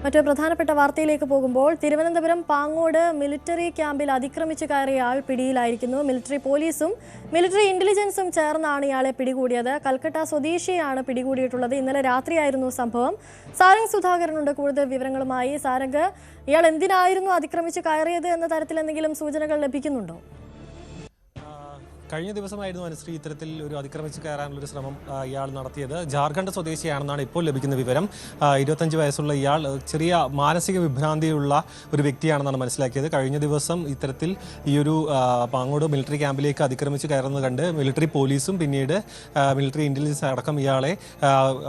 മറ്റൊരു പ്രധാനപ്പെട്ട വാർത്തയിലേക്ക് പോകുമ്പോൾ തിരുവനന്തപുരം പാങ്ങോട് മിലിറ്ററി ക്യാമ്പിൽ അതിക്രമിച്ചു കയറിയ ആൾ പിടിയിലായിരിക്കുന്നു. മിലിറ്ററി പോലീസും മിലിറ്ററി ഇന്റലിജൻസും ചേർന്നാണ് ഇയാളെ പിടികൂടിയത്. കൽക്കട്ട സ്വദേശിയാണ് പിടികൂടിയിട്ടുള്ളത്. ഇന്നലെ രാത്രിയായിരുന്നു സംഭവം. സാരംഗ് സുധാകരനുണ്ട് കൂടുതൽ വിവരങ്ങളുമായി. സാരംഗ്, ഇയാൾ എന്തിനായിരുന്നു അതിക്രമിച്ച് കയറിയത് എന്ന തരത്തിൽ എന്തെങ്കിലും സൂചനകൾ ലഭിക്കുന്നുണ്ടോ? കഴിഞ്ഞ ദിവസമായിരുന്നു അനുശ്രീ ഇത്തരത്തിൽ ഒരു അതിക്രമിച്ച് കയറാനുള്ളൊരു ശ്രമം ഇയാൾ നടത്തിയത്. ജാർഖണ്ഡ് സ്വദേശിയാണെന്നാണ് ഇപ്പോൾ ലഭിക്കുന്ന വിവരം. 25 വയസ്സുള്ള ഇയാൾ ചെറിയ മാനസിക വിഭ്രാന്തിയുള്ള ഒരു വ്യക്തിയാണെന്നാണ് മനസ്സിലാക്കിയത്. കഴിഞ്ഞ ദിവസം ഇത്തരത്തിൽ ഈ ഒരു പാങ്ങോട് മിലിറ്ററി ക്യാമ്പിലേക്ക് അതിക്രമിച്ച് കയറുന്നത് കണ്ട് മിലിറ്ററി പോലീസും പിന്നീട് മിലിറ്ററി ഇന്റലിജൻസ് അടക്കം ഇയാളെ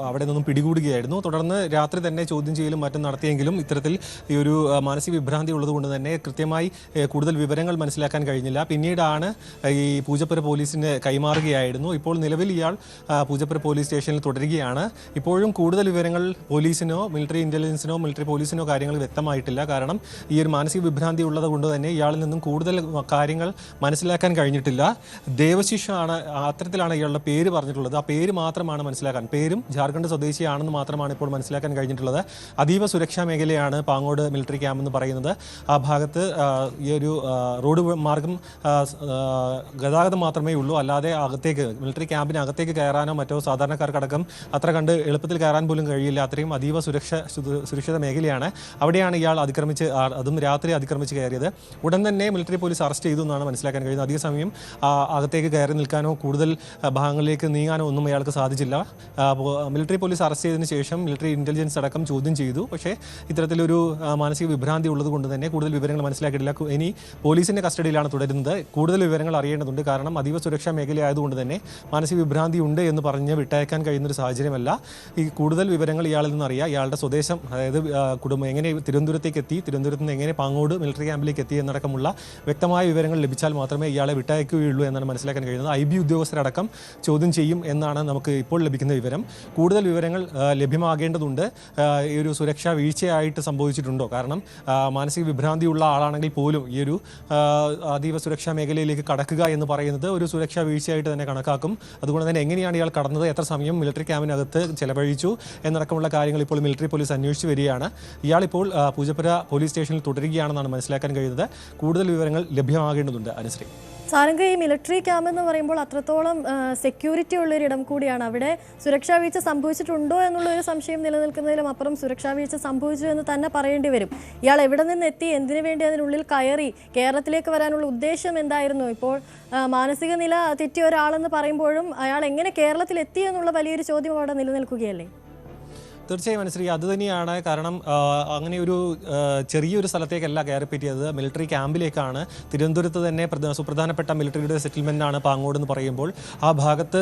അവിടെ നിന്നും പിടികൂടുകയായിരുന്നു. തുടർന്ന് രാത്രി തന്നെ ചോദ്യം ചെയ്യലും മറ്റും നടത്തിയെങ്കിലും ഇത്തരത്തിൽ ഈ ഒരു മാനസിക വിഭ്രാന്തി ഉള്ളതുകൊണ്ട് തന്നെ കൃത്യമായി കൂടുതൽ വിവരങ്ങൾ മനസ്സിലാക്കാൻ കഴിഞ്ഞില്ല. പിന്നീടാണ് ഈ പൂജപ്പുര പോലീസിന് കൈമാറുകയായിരുന്നു. ഇപ്പോൾ നിലവിൽ ഇയാൾ പൂജപ്പുര പോലീസ് സ്റ്റേഷനിൽ തുടരുകയാണ്. ഇപ്പോഴും കൂടുതൽ വിവരങ്ങൾ പോലീസിനോ മിലിറ്ററി ഇന്റലിജൻസിനോ മിലിറ്ററി പോലീസിനോ കാര്യങ്ങൾ വ്യക്തമായിട്ടില്ല. കാരണം ഈ ഒരു മാനസിക വിഭ്രാന്തി ഉള്ളത് കൊണ്ട് തന്നെ ഇയാളിൽ നിന്നും കൂടുതൽ കാര്യങ്ങൾ മനസ്സിലാക്കാൻ കഴിഞ്ഞിട്ടില്ല. ദേവശിഷ് ആണ്, അത്തരത്തിലാണ് ഇയാളുടെ പേര് പറഞ്ഞിട്ടുള്ളത്. ആ പേര് മാത്രമാണ് മനസ്സിലാക്കാൻ, പേരും ജാർഖണ്ഡ് സ്വദേശിയാണെന്ന് മാത്രമാണ് ഇപ്പോൾ മനസ്സിലാക്കാൻ കഴിഞ്ഞിട്ടുള്ളത്. അതീവ സുരക്ഷാ മേഖലയാണ് പാങ്ങോട് മിലിറ്ററി ക്യാമ്പ് എന്ന് പറയുന്നത്. ആ ഭാഗത്ത് ഈ ഒരു റോഡ് മാർഗം ഗതാഗതം മാത്രമേ ഉള്ളൂ. അല്ലാതെ അകത്തേക്ക് മിലിറ്ററി ക്യാമ്പിന് അകത്തേക്ക് കയറാനോ മറ്റോ സാധാരണക്കാർക്കടക്കം അത്ര കണ്ട് എളുപ്പത്തിൽ കയറാൻ പോലും കഴിയില്ല. അത്രയും അതീവ സുരക്ഷിത മേഖലയാണ്. അവിടെയാണ് ഇയാൾ അതും രാത്രി അതിക്രമിച്ച് കയറിയത്. ഉടൻ തന്നെ മിലിറ്ററി പോലീസ് അറസ്റ്റ് ചെയ്തു എന്നാണ് മനസ്സിലാക്കാൻ കഴിയുന്നത്. അധിക സമയം അകത്തേക്ക് കയറി നിൽക്കാനോ കൂടുതൽ ഭാഗങ്ങളിലേക്ക് നീങ്ങാനോ ഒന്നും അയാൾക്ക് സാധിച്ചില്ല. മിലിറ്ററി പോലീസ് അറസ്റ്റ് ചെയ്തതിനു ശേഷം മിലിറ്ററി ഇന്റലിജൻസ് അടക്കം ചോദ്യം ചെയ്തു. പക്ഷേ ഇത്തരത്തിലൊരു മാനസിക വിഭ്രാന്തി ഉള്ളത് കൊണ്ട് തന്നെ കൂടുതൽ വിവരങ്ങൾ മനസ്സിലാക്കിയിട്ടില്ല. ഇനി പോലീസിന്റെ കസ്റ്റഡിയിലാണ് തുടരുന്നത്. കൂടുതൽ വിവരങ്ങൾ അറിയേണ്ടതുണ്ട്. കാരണം അതീവ സുരക്ഷാ മേഖലയായതുകൊണ്ട് തന്നെ മാനസിക വിഭ്രാന്തി ഉണ്ട് എന്ന് പറഞ്ഞ് വിട്ടയക്കാൻ കഴിയുന്നൊരു സാഹചര്യമല്ല. ഈ കൂടുതൽ വിവരങ്ങൾ ഇയാളിൽ നിന്ന് അറിയാം. ഇയാളുടെ സ്വദേശം, അതായത് കുടുംബം എങ്ങനെ തിരുവനന്തപുരത്തേക്ക് എത്തി, തിരുവനന്തപുരത്ത് നിന്ന് എങ്ങനെ പാങ്ങോട് മിലിറ്ററി ക്യാമ്പിലേക്ക് എത്തി എന്നടക്കമുള്ള വ്യക്തമായ വിവരങ്ങൾ ലഭിച്ചാൽ മാത്രമേ ഇയാളെ വിട്ടയക്കുകയുള്ളൂ എന്നാണ് മനസ്സിലാക്കാൻ കഴിയുന്നത്. IB ഉദ്യോഗസ്ഥരടക്കം ചോദ്യം ചെയ്യും എന്നാണ് നമുക്ക് ഇപ്പോൾ ലഭിക്കുന്ന വിവരം. കൂടുതൽ വിവരങ്ങൾ ലഭ്യമാകേണ്ടതുണ്ട്. ഈ ഒരു സുരക്ഷാ വീഴ്ചയായിട്ട് സംഭവിച്ചിട്ടുണ്ടോ? കാരണം മാനസിക വിഭ്രാന്തിയുള്ള ആളാണെങ്കിൽ പോലും ഈ ഒരു അതീവ സുരക്ഷാ മേഖലയിലേക്ക് കടക്കുക എന്ന് പറയുന്നത് ഒരു സുരക്ഷാ വീഴ്ചയായിട്ട് തന്നെ കണക്കാക്കും. അതുകൊണ്ട് തന്നെ എങ്ങനെയാണ് ഇയാൾ കടന്നത്, എത്ര സമയം മിലിറ്ററി ക്യാമ്പിനകത്ത് ചെലവഴിച്ചു എന്നടക്കമുള്ള കാര്യങ്ങൾ ഇപ്പോൾ മിലിറ്ററി പോലീസ് അന്വേഷിച്ച് വരികയാണ്. ഇയാളിപ്പോൾ പൂജപ്പുര പോലീസ് സ്റ്റേഷനിൽ തുടരുകയാണെന്നാണ് മനസ്സിലാക്കാൻ കഴിയുന്നത്. കൂടുതൽ വിവരങ്ങൾ ലഭ്യമാകേണ്ടതുണ്ട്. അനുശ്രീ, സാരംഗ്, ഈ മിലിറ്ററി ക്യാമ്പ് എന്ന് പറയുമ്പോൾ അത്രത്തോളം സെക്യൂരിറ്റി ഉള്ളൊരിടം കൂടിയാണ്. അവിടെ സുരക്ഷാ വീഴ്ച സംഭവിച്ചിട്ടുണ്ടോ എന്നുള്ളൊരു സംശയം നിലനിൽക്കുന്നതിലും അപ്പുറം സുരക്ഷാ വീഴ്ച സംഭവിച്ചു എന്ന് തന്നെ പറയേണ്ടി വരും. ഇയാൾ എവിടെ നിന്ന് എത്തി, എന്തിനു വേണ്ടി അതിനുള്ളിൽ കയറി, കേരളത്തിലേക്ക് വരാനുള്ള ഉദ്ദേശം എന്തായിരുന്നു? ഇപ്പോൾ മാനസിക നില തെറ്റിയ ഒരാളെന്ന് പറയുമ്പോഴും അയാൾ എങ്ങനെ കേരളത്തിൽ എത്തി എന്നുള്ള വലിയൊരു ചോദ്യം അവിടെ നിലനിൽക്കുകയല്ലേ? തീർച്ചയായും അനുശ്രീ, അതുതന്നെയാണ്. കാരണം അങ്ങനെ ഒരു ചെറിയൊരു സ്ഥലത്തേക്കല്ല കയറിപ്പറ്റിയത്, മിലിറ്ററി ക്യാമ്പിലേക്കാണ്. തിരുവനന്തപുരത്ത് തന്നെ സുപ്രധാനപ്പെട്ട മിലിറ്ററിയുടെ സെറ്റിൽമെൻ്റാണ് പാങ്ങോട് എന്ന് പറയുമ്പോൾ ആ ഭാഗത്ത്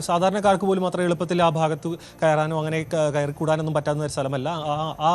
സാധാരണക്കാർക്ക് പോലും അത്ര എളുപ്പത്തിൽ ആ ഭാഗത്ത് കയറാനോ അങ്ങനെ കയറിക്കൂടാനൊന്നും പറ്റാവുന്ന ഒരു സ്ഥലമല്ല.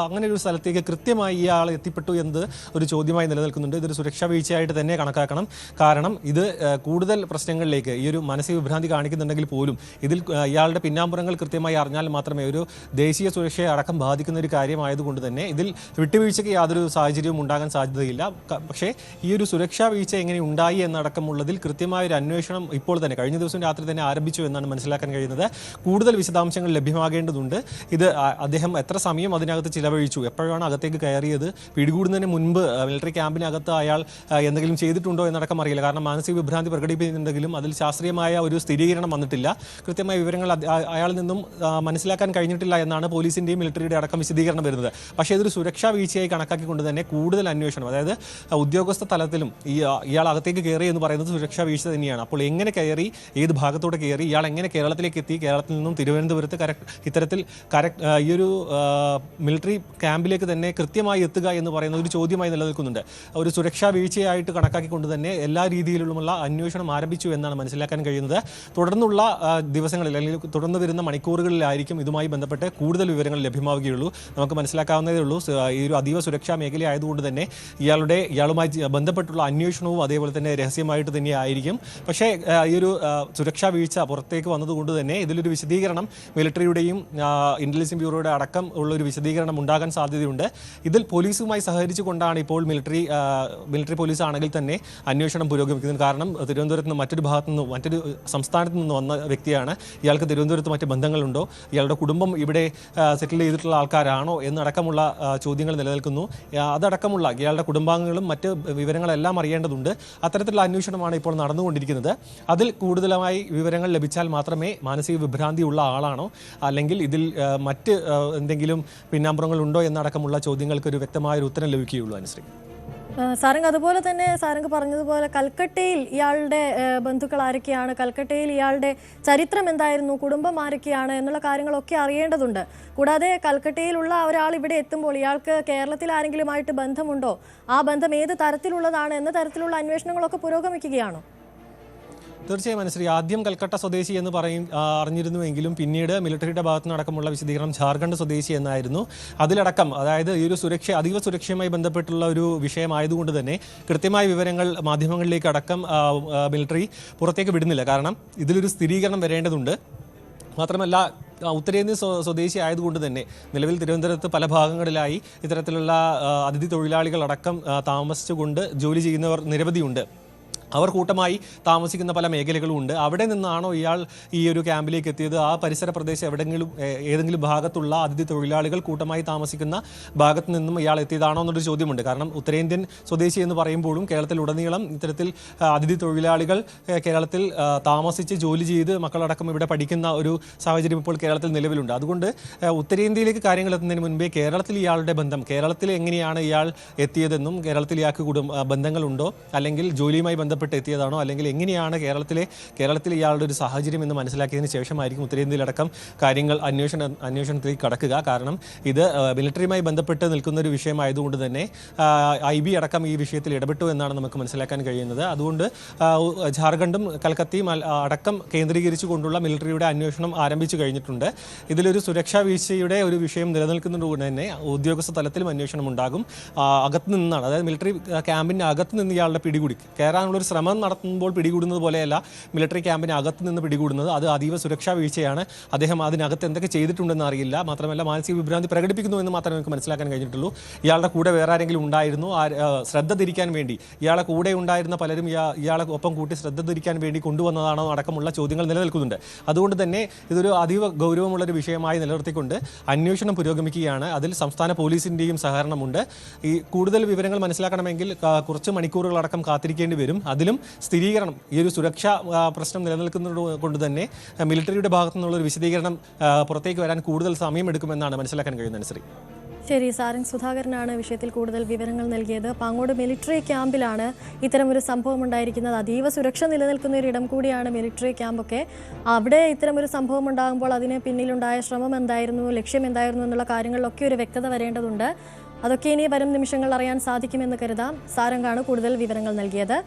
അങ്ങനെ ഒരു സ്ഥലത്തേക്ക് കൃത്യമായി ഇയാൾ എത്തിപ്പെട്ടു എന്നത് ഒരു ചോദ്യമായി നിലനിൽക്കുന്നുണ്ട്. ഇതൊരു സുരക്ഷാ വീഴ്ചയായിട്ട് തന്നെ കണക്കാക്കണം. കാരണം ഇത് കൂടുതൽ പ്രശ്നങ്ങളിലേക്ക്, ഈ ഒരു മാനസിക വിഭ്രാന്തി കാണിക്കുന്നുണ്ടെങ്കിൽ പോലും ഇതിൽ ഇയാളുടെ പിന്നാമ്പുറങ്ങൾ കൃത്യമായി അറിഞ്ഞാൽ മാത്രമേ, ഒരു ദേശീയ സുരക്ഷയെ അടക്കം ബാധിക്കുന്ന ഒരു കാര്യമായതുകൊണ്ട് തന്നെ ഇതിൽ വിട്ടുവീഴ്ചയ്ക്ക് യാതൊരു സാഹചര്യവും ഉണ്ടാകാൻ സാധ്യതയില്ല. പക്ഷേ ഈ ഒരു സുരക്ഷാ വീഴ്ച എങ്ങനെ ഉണ്ടായി എന്നടക്കമുള്ളതിൽ കൃത്യമായൊരു അന്വേഷണം ഇപ്പോൾ തന്നെ കഴിഞ്ഞ ദിവസം രാത്രി തന്നെ ആരംഭിച്ചു എന്നാണ് മനസ്സിലാക്കാൻ കഴിയുന്നത്. കൂടുതൽ വിശദാംശങ്ങൾ ലഭ്യമാകേണ്ടതുണ്ട്. ഇത് അദ്ദേഹം എത്ര സമയം അതിനകത്ത് ചിലവഴിച്ചു, എപ്പോഴാണ് അകത്തേക്ക് കയറിയത്, പിടികൂടുന്നതിന് മുൻപ് മിലിറ്ററി ക്യാമ്പിനകത്ത് അയാൾ എന്തെങ്കിലും ചെയ്തിട്ടുണ്ടോ എന്നടക്കം അറിയില്ല. കാരണം മാനസിക വിഭ്രാന്തി പ്രകടിപ്പിക്കുന്നുണ്ടെങ്കിലും അതിൽ ശാസ്ത്രീയമായ ഒരു സ്ഥിരീകരണം വന്നിട്ടില്ല. കൃത്യമായ വിവരങ്ങൾ അയാളിൽ നിന്നും മനസ്സിലാക്കാൻ കഴിഞ്ഞിട്ടില്ല എന്നാണ് പോലീസിന്റെയും മിലിറ്ററിയുടെ അടക്കം വിശദീകരണം വരുന്നത്. പക്ഷേ ഇതൊരു സുരക്ഷാ വീഴ്ചയായി കണക്കാക്കിക്കൊണ്ട് തന്നെ കൂടുതൽ അന്വേഷണം, അതായത് ഉദ്യോഗസ്ഥ തലത്തിലും ഇയാൾ അകത്തേക്ക് കയറി എന്ന് പറയുന്നത് സുരക്ഷാ വീഴ്ച തന്നെയാണ്. അപ്പോൾ എങ്ങനെ കയറി, ഏത് ഭാഗത്തോടെ കയറി, ഇയാൾ എങ്ങനെ കേരളത്തിലേക്ക് എത്തി, കേരളത്തിൽ നിന്നും തിരുവനന്തപുരത്ത് ഇത്തരത്തിൽ ഈ ഒരു മിലിറ്ററി ക്യാമ്പിലേക്ക് തന്നെ കൃത്യമായി എത്തുക എന്ന് പറയുന്ന ഒരു ചോദ്യമായി നിലനിൽക്കുന്നുണ്ട്. ഒരു സുരക്ഷാ വീഴ്ചയായിട്ട് കണക്കാക്കിക്കൊണ്ട് തന്നെ എല്ലാ രീതിയിലുമുള്ള അന്വേഷണം ആരംഭിച്ചു എന്നാണ് മനസ്സിലാക്കാൻ കഴിയുന്നത്. തുടർന്നുള്ള ദിവസങ്ങളിൽ അല്ലെങ്കിൽ തുടർന്ന് വരുന്ന മണിക്കൂറുകളിലായിരിക്കും ഇതുമായി ബന്ധപ്പെട്ട് കൂടുതൽ വിവരങ്ങൾ ലഭ്യമാവുകയുള്ളൂ. നമുക്ക് മനസ്സിലാക്കാവുന്നതേ ഉള്ളൂ. ഈ ഒരു അതീവ സുരക്ഷാ മേഖല ആയതുകൊണ്ട് തന്നെ ഇയാളുമായി ബന്ധപ്പെട്ടുള്ള അന്വേഷണവും അതേപോലെ തന്നെ രഹസ്യമായിട്ട് തന്നെ ആയിരിക്കും. പക്ഷേ ഈ ഒരു സുരക്ഷാ വീഴ്ച പുറത്തേക്ക് വന്നതുകൊണ്ട് തന്നെ ഇതിലൊരു വിശദീകരണം മിലിറ്ററിയുടെയും ഇന്റലിജൻസ് ബ്യൂറോയുടെ അടക്കം ഉള്ളൊരു വിശദീകരണം ഉണ്ടാകാൻ സാധ്യതയുണ്ട്. ഇതിൽ പോലീസുമായി സഹകരിച്ചുകൊണ്ടാണ് ഇപ്പോൾ മിലിറ്ററി പോലീസ് ആണെങ്കിൽ തന്നെ അന്വേഷണം പുരോഗമിക്കുന്നത്. കാരണം തിരുവനന്തപുരത്ത് നിന്ന് മറ്റൊരു ഭാഗത്തു നിന്നും മറ്റൊരു സംസ്ഥാനത്ത് നിന്ന് വന്ന വ്യക്തിയാണ്. ഇയാൾക്ക് തിരുവനന്തപുരത്ത് മറ്റ് ബന്ധങ്ങളുണ്ടോ, ഇയാളുടെ കുടുംബം ഇവിടെ സെറ്റിൽ ചെയ്തിട്ടുള്ള ആൾക്കാരാണോ എന്നടക്കമുള്ള ചോദ്യങ്ങൾ നിലനിൽക്കുന്നു. അതടക്കമുള്ള ഇയാളുടെ കുടുംബാംഗങ്ങളും മറ്റ് വിവരങ്ങളെല്ലാം അറിയേണ്ടതുണ്ട്. അത്തരത്തിലുള്ള അന്വേഷണമാണ് ഇപ്പോൾ നടന്നുകൊണ്ടിരിക്കുന്നത്. അതിൽ കൂടുതലായി വിവരങ്ങൾ ലഭിച്ചാൽ മാത്രമേ മാനസിക വിഭ്രാന്തിയുള്ള ആളാണോ അല്ലെങ്കിൽ ഇതിൽ മറ്റ് എന്തെങ്കിലും പിന്നാമ്പുറങ്ങളുണ്ടോ എന്നടക്കമുള്ള ചോദ്യങ്ങൾക്ക് ഒരു വ്യക്തമായ ഉത്തരം ലഭിക്കുകയുള്ളൂ. അനുശ്രീ, സാരംഗ്, അതുപോലെ തന്നെ സാരംഗ് പറഞ്ഞതുപോലെ കൽക്കട്ടയിൽ ഇയാളുടെ ബന്ധുക്കൾ ആരൊക്കെയാണ്, കൽക്കട്ടയിൽ ഇയാളുടെ ചരിത്രം എന്തായിരുന്നു, കുടുംബം ആരൊക്കെയാണ് എന്നുള്ള കാര്യങ്ങളൊക്കെ അറിയേണ്ടതുണ്ട്. കൂടാതെ കൽക്കട്ടയിലുള്ള ഒരാൾ ഇവിടെ എത്തുമ്പോൾ ഇയാൾക്ക് കേരളത്തിൽ ആരെങ്കിലുമായിട്ട് ബന്ധമുണ്ടോ, ആ ബന്ധം ഏത് തരത്തിലുള്ളതാണ് എന്ന തരത്തിലുള്ള അന്വേഷണങ്ങളൊക്കെ പുരോഗമിക്കുകയാണോ? തീർച്ചയായും അനുശ്രീ, ആദ്യം കൽക്കട്ട സ്വദേശി എന്ന് അറിഞ്ഞിരുന്നുവെങ്കിലും പിന്നീട് മിലിറ്ററിയുടെ ഭാഗത്തു നിന്നടക്കമുള്ള വിശദീകരണം ജാർഖണ്ഡ് സ്വദേശി എന്നായിരുന്നു. അതിലടക്കം അതായത് ഈ ഒരു അതീവ സുരക്ഷയുമായി ബന്ധപ്പെട്ടുള്ള ഒരു വിഷയമായതുകൊണ്ട് തന്നെ കൃത്യമായ വിവരങ്ങൾ മാധ്യമങ്ങളിലേക്ക് അടക്കം മിലിറ്ററി പുറത്തേക്ക് വിടുന്നില്ല. കാരണം ഇതിലൊരു സ്ഥിരീകരണം വരേണ്ടതുണ്ട്. മാത്രമല്ല ഉത്തരേന്ത്യൻ സ്വദേശി ആയതുകൊണ്ട് തന്നെ നിലവിൽ തിരുവനന്തപുരത്ത് പല ഭാഗങ്ങളിലായി ഇത്തരത്തിലുള്ള അതിഥി തൊഴിലാളികളടക്കം താമസിച്ചുകൊണ്ട് ജോലി ചെയ്യുന്നവർ നിരവധിയുണ്ട്. അവർ കൂട്ടമായി താമസിക്കുന്ന പല മേഖലകളും ഉണ്ട്. അവിടെ നിന്നാണോ ഇയാൾ ഈ ഒരു ക്യാമ്പിലേക്ക് എത്തിയത്, ആ പരിസര പ്രദേശം ഏതെങ്കിലും ഭാഗത്തുള്ള അതിഥി തൊഴിലാളികൾ കൂട്ടമായി താമസിക്കുന്ന ഭാഗത്ത് നിന്നും ഇയാൾ എത്തിയതാണോ എന്നൊരു ചോദ്യമുണ്ട്. കാരണം ഉത്തരേന്ത്യൻ സ്വദേശി എന്ന് പറയുമ്പോഴും കേരളത്തിലുടനീളം ഇത്തരത്തിൽ അതിഥി തൊഴിലാളികൾ കേരളത്തിൽ താമസിച്ച് ജോലി ചെയ്ത് മക്കളടക്കം ഇവിടെ പഠിക്കുന്ന ഒരു സാഹചര്യം ഇപ്പോൾ കേരളത്തിൽ നിലവിലുണ്ട്. അതുകൊണ്ട് ഉത്തരേന്ത്യയിലേക്ക് കാര്യങ്ങൾ എത്തുന്നതിന് മുൻപേ കേരളത്തിൽ ഇയാളുടെ ബന്ധം, കേരളത്തിൽ എങ്ങനെയാണ് ഇയാൾ എത്തിയതെന്നും കേരളത്തിൽ ഇയാൾക്ക് ബന്ധങ്ങളുണ്ടോ അല്ലെങ്കിൽ ജോലിയുമായി ബന്ധപ്പെട്ട് എത്തിയതാണോ അല്ലെങ്കിൽ എങ്ങനെയാണ് കേരളത്തിൽ ഇയാളുടെ ഒരു സാഹചര്യം എന്ന് മനസ്സിലാക്കിയതിന് ശേഷമായിരിക്കും ഉത്തരേന്ത്യയിലടക്കം കാര്യങ്ങൾ അന്വേഷണത്തിലേക്ക് കടക്കുക. കാരണം ഇത് മിലിറ്ററിയുമായി ബന്ധപ്പെട്ട് നിൽക്കുന്ന ഒരു വിഷയമായതുകൊണ്ട് തന്നെ IB അടക്കം ഈ വിഷയത്തിൽ ഇടപെട്ടു എന്നാണ് നമുക്ക് മനസ്സിലാക്കാൻ കഴിയുന്നത്. അതുകൊണ്ട് ജാർഖണ്ഡും കൽക്കത്തയും അടക്കം കേന്ദ്രീകരിച്ചുകൊണ്ടുള്ള മിലിറ്ററിയുടെ അന്വേഷണം ആരംഭിച്ചു കഴിഞ്ഞിട്ടുണ്ട്. ഇതിലൊരു സുരക്ഷാ വീഴ്ചയുടെ ഒരു വിഷയം നിലനിൽക്കുന്നതുകൊണ്ട് തന്നെ ഉദ്യോഗസ്ഥ തലത്തിലും അന്വേഷണം ഉണ്ടാകും. അകത്ത് നിന്നാണ്, അതായത് മിലിറ്ററി ക്യാമ്പിൻ്റെ അകത്ത് നിന്ന് ഇയാളുടെ പിടികൂടി കയറാനുള്ളൊരു ശ്രമം നടത്തുമ്പോൾ പിടികൂടുന്നത് പോലെയല്ല മിലിറ്ററി ക്യാമ്പിന് അകത്ത് നിന്ന് പിടികൂടുന്നത്. അത് അതീവ സുരക്ഷാ വീഴ്ചയാണ്. അദ്ദേഹം അതിനകത്ത് എന്തൊക്കെ ചെയ്തിട്ടുണ്ടെന്ന് അറിയില്ല. മാത്രമല്ല മാനസിക വിഭ്രാന്തി പ്രകടിപ്പിക്കുന്നു എന്ന് മാത്രമേ നമുക്ക് മനസ്സിലാക്കാൻ കഴിഞ്ഞിട്ടുള്ളൂ. ഇയാളുടെ കൂടെ വേറെ ആരെങ്കിലും ഉണ്ടായിരുന്നു, ശ്രദ്ധ തിരിക്കാൻ വേണ്ടി ഇയാളെ കൂടെ ഉണ്ടായിരുന്ന പലരും ഇയാളെ ഒപ്പം കൂട്ടി ശ്രദ്ധ തിരിക്കാൻ വേണ്ടി കൊണ്ടുവന്നതാണോ അടക്കമുള്ള ചോദ്യങ്ങൾ നിലനിൽക്കുന്നുണ്ട്. അതുകൊണ്ട് തന്നെ ഇതൊരു അതീവ ഗൗരവമുള്ളൊരു വിഷയമായി നിലനിർത്തിക്കൊണ്ട് അന്വേഷണം പുരോഗമിക്കുകയാണ്. അതിൽ സംസ്ഥാന പോലീസിൻ്റെയും സഹകരണമുണ്ട്. ഈ കൂടുതൽ വിവരങ്ങൾ മനസ്സിലാക്കണമെങ്കിൽ കുറച്ച് മണിക്കൂറുകളടക്കം കാത്തിരിക്കേണ്ടി വരും. അതിലും സ്ഥിരീകരണം, ഈ ഒരു സുരക്ഷാ പ്രശ്നം നിലനിൽക്കുന്നത് കൊണ്ട് തന്നെ മിലിറ്ററിയുടെ ഭാഗത്തു നിന്നുള്ള ഒരു വിശദീകരണം പുറത്തേക്ക് വരാൻ കൂടുതൽ സമയമെടുക്കുമെന്നാണ് മനസ്സിലാക്കാൻ കഴിയുന്നത്. അനുശ്രീ, ശരി. സാരംഗ് സുധാകരനാണ് വിഷയത്തിൽ കൂടുതൽ വിവരങ്ങൾ നൽകിയത്. പാങ്ങോട് മിലിറ്ററി ക്യാമ്പിലാണ് ഇത്തരമൊരു സംഭവം ഉണ്ടായിരിക്കുന്നത്. അതീവ സുരക്ഷ നിലനിൽക്കുന്ന ഒരു ഇടം കൂടിയാണ് മിലിറ്ററി ക്യാമ്പൊക്കെ. അവിടെ ഇത്തരമൊരു സംഭവം ഉണ്ടാകുമ്പോൾ അതിന് പിന്നിലുണ്ടായ ശ്രമം എന്തായിരുന്നു, ലക്ഷ്യം എന്തായിരുന്നു എന്നുള്ള കാര്യങ്ങളിലൊക്കെ ഒരു വ്യക്തത വരേണ്ടതുണ്ട്. അതൊക്കെ ഇനി വരും നിമിഷങ്ങൾ അറിയാൻ സാധിക്കുമെന്ന് കരുതാം. സാരംഗാണ് കൂടുതൽ വിവരങ്ങൾ നൽകിയത്.